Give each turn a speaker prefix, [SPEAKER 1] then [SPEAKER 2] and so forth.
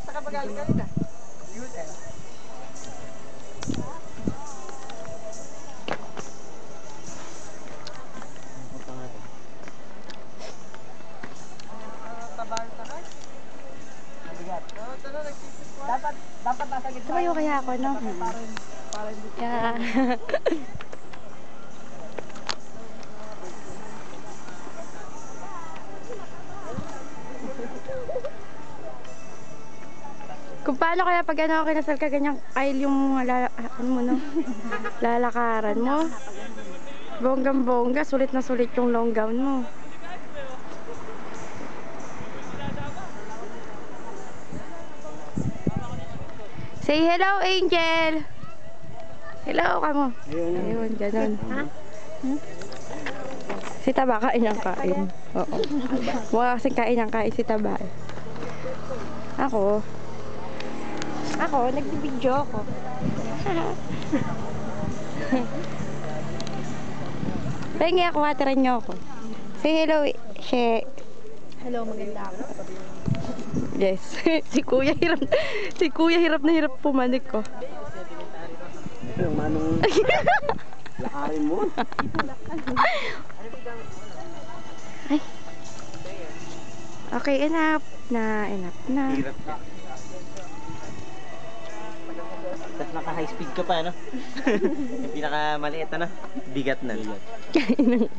[SPEAKER 1] Sa kapagaling ka nila? Dapat nasa gitna.
[SPEAKER 2] Tumayo kaya ako, no? Kaya... Kung paano kaya pag ano, kinasal ka ganyang aisle yung ano mo, no? Lalakaran mo. Bonggang-bongga, sulit na sulit yung long gown mo. Say hello, Angel! Hello ka mo. Ayun, ganun. Ha? Hmm? Si Taba kain ang kain. Oo. Mukha kasing kain ang kain si Taba. Ako, nagbibidyo ako. Pengi ako, wateran niyo ako. Say hello, she.
[SPEAKER 1] Hello, maganda ako.
[SPEAKER 2] Yes. si Kuya hirap na hirap pumanik ko.
[SPEAKER 3] Yung manong lakarin mo.
[SPEAKER 2] Ay. Okay, enough na.
[SPEAKER 3] Hirap na. Tapos naka high speed ka pa, no? Yung pinaka maliit na, bigat na.
[SPEAKER 2] Kain ng